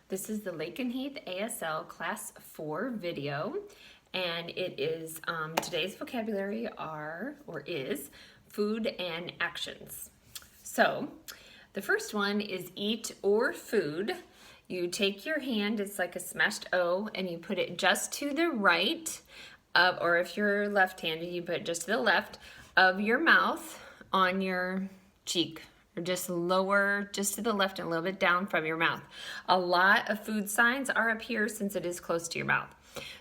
This is the Lakenheath ASL Class 4 video, and it is today's vocabulary is food and actions. So the first one is eat or food. You take your hand, it's like a smashed O, and you put it just to the right of, or if you're left-handed, you put it just to the left of your mouth on your cheek. Or just lower, just to the left and a little bit down from your mouth. A lot of food signs are up here since it is close to your mouth.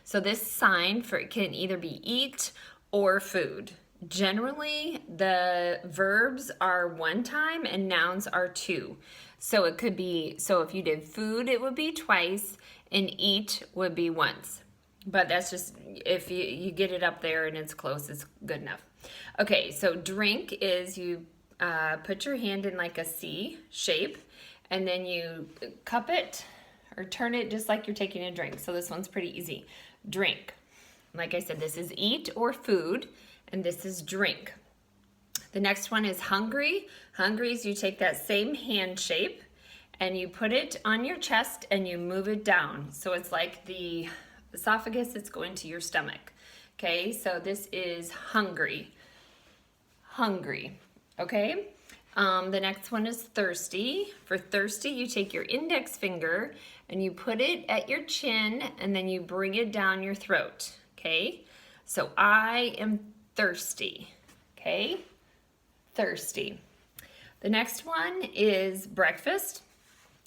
So this sign can either be eat or food. Generally, the verbs are one time and nouns are two. So it could be, so if you did food, it would be twice, and eat would be once. But that's just, if you get it up there and it's close, it's good enough. Okay, so drink is you put your hand in like a C shape, and then you cup it or turn it just like you're taking a drink. So this one's pretty easy. Drink. Like I said, this is eat or food, and this is drink. The next one is hungry. Hungry is you take that same hand shape and you put it on your chest and you move it down. So it's like the esophagus, it's going to your stomach. Okay, so this is hungry. Hungry. Okay, the next one is thirsty. For thirsty, you take your index finger and you put it at your chin and then you bring it down your throat. Okay, so I am thirsty. Okay, thirsty. The next one is breakfast.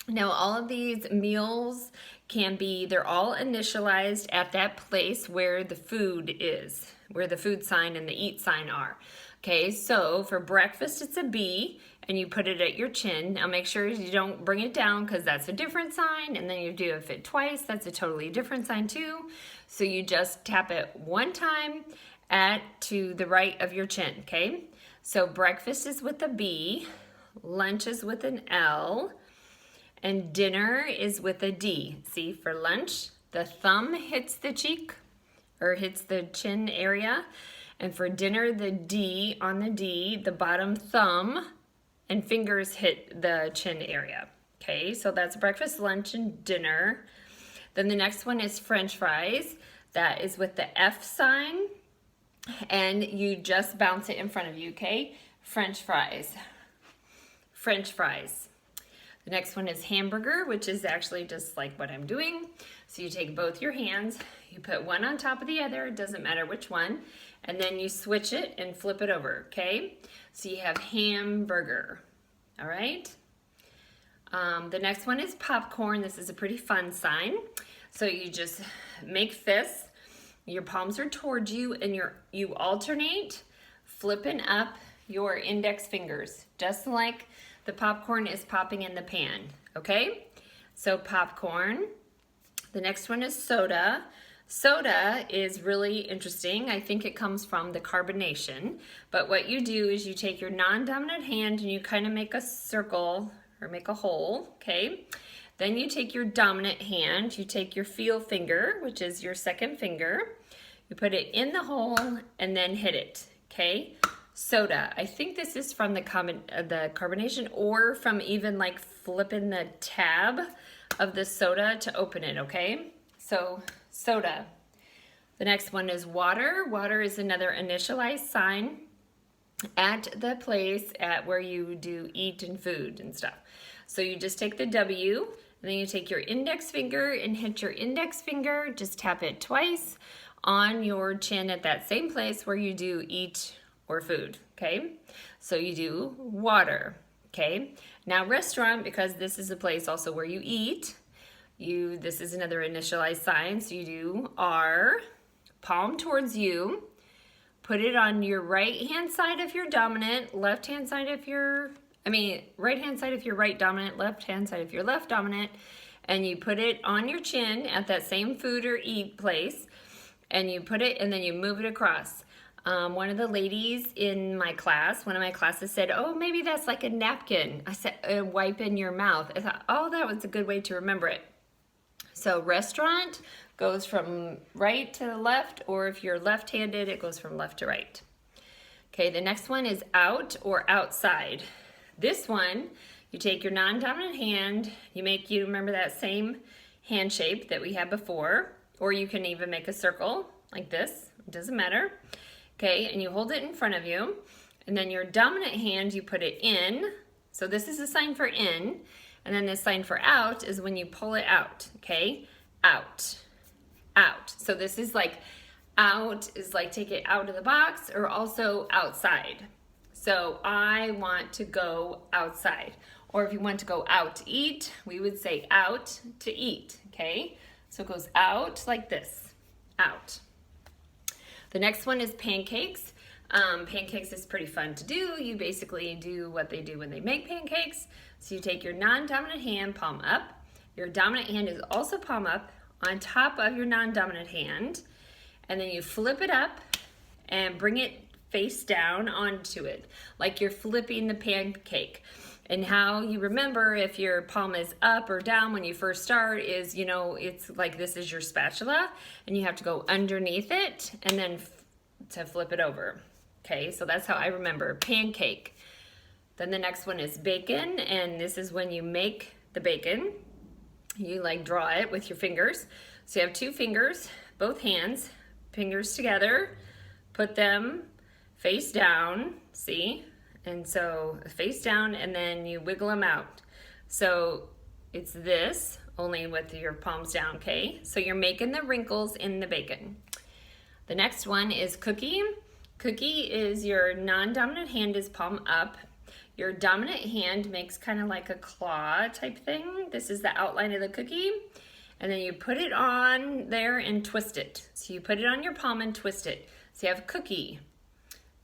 Now, all of these meals can be, they're all initialized at that place where the food is, where the food sign and the eat sign are. Okay, so for breakfast, it's a B, and you put it at your chin. Now make sure you don't bring it down because that's a different sign, and then you do it twice, that's a totally different sign too. So you just tap it one time to the right of your chin, okay? So breakfast is with a B, lunch is with an L, and dinner is with a D. See, for lunch, the thumb hits the cheek, or hits the chin area. And for dinner, the D on the D, the bottom thumb and fingers hit the chin area. Okay, so that's breakfast, lunch, and dinner. Then the next one is French fries. That is with the F sign, and you just bounce it in front of you, okay? French fries. French fries. The next one is hamburger, which is actually just like what I'm doing. So you take both your hands, you put one on top of the other, it doesn't matter which one, and then you switch it and flip it over, okay? So you have hamburger, all right? The next one is popcorn. This is a pretty fun sign. So you just make fists, your palms are towards you, and you alternate flipping up your index fingers, just like the popcorn is popping in the pan, okay? So popcorn. The next one is soda. Soda is really interesting. I think it comes from the carbonation, but what you do is you take your non-dominant hand and you kind of make a circle or make a hole, okay? Then you take your dominant hand, you take your feel finger, which is your second finger, you put it in the hole and then hit it, okay? Soda. I think this is from the carbonation, or from even like flipping the tab of the soda to open it, okay? So soda. The next one is water. Water is another initialized sign at the place where you do eat and food and stuff. So you just take the W, and then you take your index finger and hit your index finger, just tap it twice on your chin at that same place where you do eat or food, okay? So you do water, okay? Now restaurant, because this is a place also where you eat, this is another initialized sign, so you do R, palm towards you, put it on your right hand side if you're dominant, right hand side if you're right dominant, left hand side if you're left dominant, and you put it on your chin at that same food or eat place, and you put it, and then you move it across. One of the ladies in my class, one of my classes said, oh, maybe that's like a napkin. I said, wipe in your mouth. I thought, oh, that was a good way to remember it. So restaurant goes from right to left, or if you're left-handed, it goes from left to right. Okay, the next one is out or outside. This one You take your non-dominant hand, you remember that same hand shape that we had before, or you can even make a circle like this, it doesn't matter. Okay, and you hold it in front of you, and then your dominant hand, you put it in. So this is a sign for in, and then this sign for out is when you pull it out, okay? Out, out. So this is like, out is like take it out of the box, or also outside. So I want to go outside. Or if you want to go out to eat, we would say out to eat, okay? So it goes out like this, out. The next one is pancakes. Pancakes is pretty fun to do. You basically do what they do when they make pancakes. So you take your non-dominant hand, palm up. Your dominant hand is also palm up on top of your non-dominant hand. And then you flip it up and bring it face down onto it, like you're flipping the pancake. And how you remember if your palm is up or down when you first start is, you know, it's like this is your spatula and you have to go underneath it and then to flip it over. Okay, so that's how I remember pancake. Then the next one is bacon, and this is when you make the bacon. You like draw it with your fingers. So you have two fingers, both hands, fingers together, put them face down, see? And so face down, and then you wiggle them out. So it's this, only with your palms down, okay? So you're making the wrinkles in the bacon. The next one is cookie. Cookie is your non-dominant hand is palm up. Your dominant hand makes kind of like a claw type thing. This is the outline of the cookie. And then you put it on there and twist it. So you put it on your palm and twist it. So you have cookie.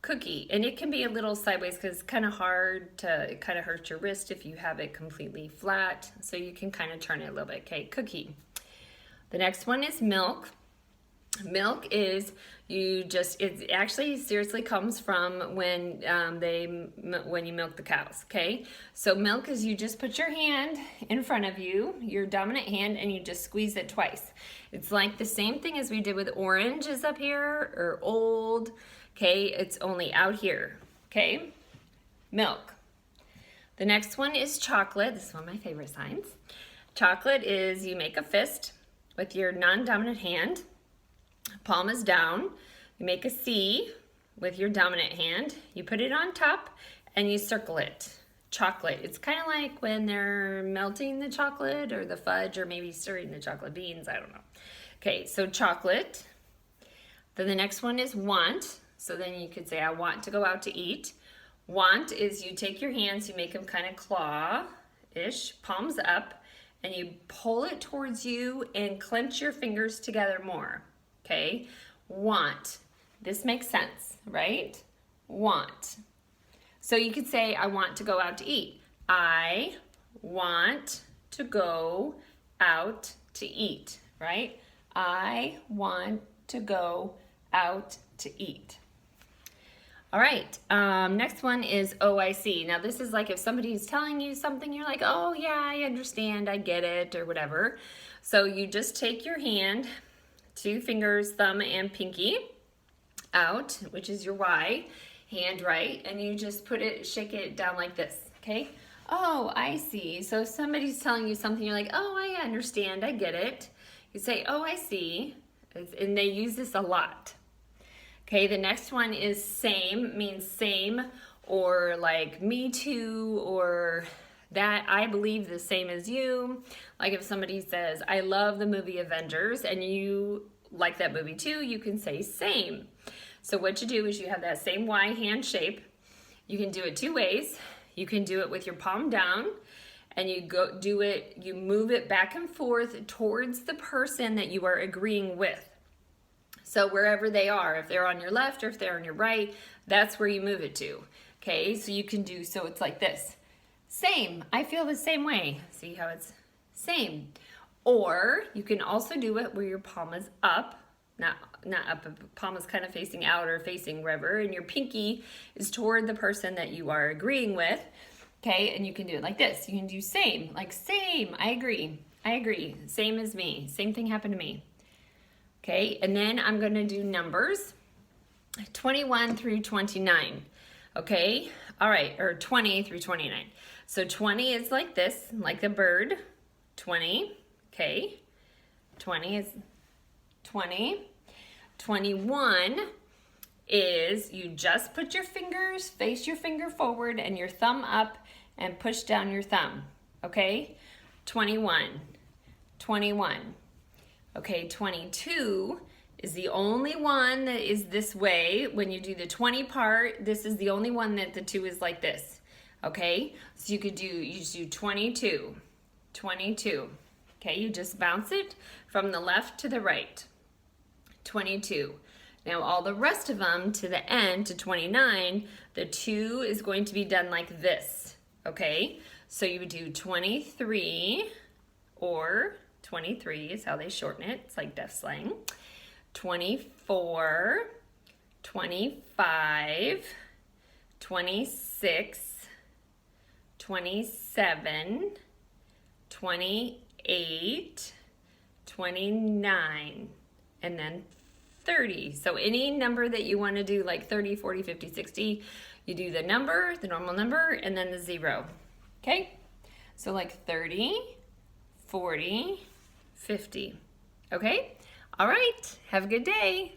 Cookie, and it can be a little sideways because it's kind of hard to, it kind of hurts your wrist if you have it completely flat, so you can kind of turn it a little bit. Okay, cookie. The next one is milk. Milk is it actually seriously comes from when you milk the cows, okay? So milk is you just put your hand in front of you, your dominant hand, and you just squeeze it twice. It's like the same thing as we did with orange is up here, or old, okay? It's only out here, okay? Milk. The next one is chocolate. This is one of my favorite signs. Chocolate is you make a fist with your non-dominant hand. Palm is down. You make a C with your dominant hand. You put it on top and you circle it. Chocolate. It's kind of like when they're melting the chocolate or the fudge or maybe stirring the chocolate beans. I don't know. Okay, so chocolate. Then the next one is want. So then you could say, I want to go out to eat. Want is you take your hands, you make them kind of claw-ish, palms up, and you pull it towards you and clench your fingers together more. Okay, want. This makes sense, right? Want. So you could say, I want to go out to eat. I want to go out to eat, right? I want to go out to eat. All right, next one is OIC. Now this is like if somebody's telling you something, you're like, oh yeah, I understand, I get it, or whatever. So you just take your hand, two fingers, thumb and pinky out, which is your Y, hand right, and you just put it, shake it down like this, okay? Oh, I see. So if somebody's telling you something, you're like, oh, I understand, I get it. You say, oh, I see, and they use this a lot. Okay, the next one is same, means same, or like me too, or that I believe the same as you. Like if somebody says, I love the movie Avengers, and you like that movie too, you can say same. So what you do is you have that same Y hand shape. You can do it two ways. You can do it with your palm down, and you you move it back and forth towards the person that you are agreeing with. So wherever they are, if they're on your left or if they're on your right, that's where you move it to. Okay, so you can do, so it's like this. Same, I feel the same way. See how it's same. Or you can also do it where your palm is up, not up, palm is kind of facing out or facing wherever, and your pinky is toward the person that you are agreeing with. Okay, and you can do it like this. You can do same, like same, I agree, same as me, same thing happened to me. Okay, and then I'm going to do numbers 21 through 29. Okay, all right, or 20 through 29. So 20 is like this, like the bird. 20, okay. 20 is 20. 21 is you just put your fingers, face your finger forward and your thumb up and push down your thumb, okay? 21, 21. Okay, 22 is the only one that is this way. When you do the 20 part, this is the only one that the 2 is like this, okay? So you just do 22, 22. Okay, you just bounce it from the left to the right, 22. Now all the rest of them to the end, to 29, the 2 is going to be done like this, okay? So you would do 23, or 23 is how they shorten it. It's like deaf slang. 24, 25, 26, 27, 28, 29, and then 30. So any number that you want to do, like 30, 40, 50, 60, you do the number, the normal number, and then the 0. Okay? So like 30, 40, 50. Okay? All right. Have a good day.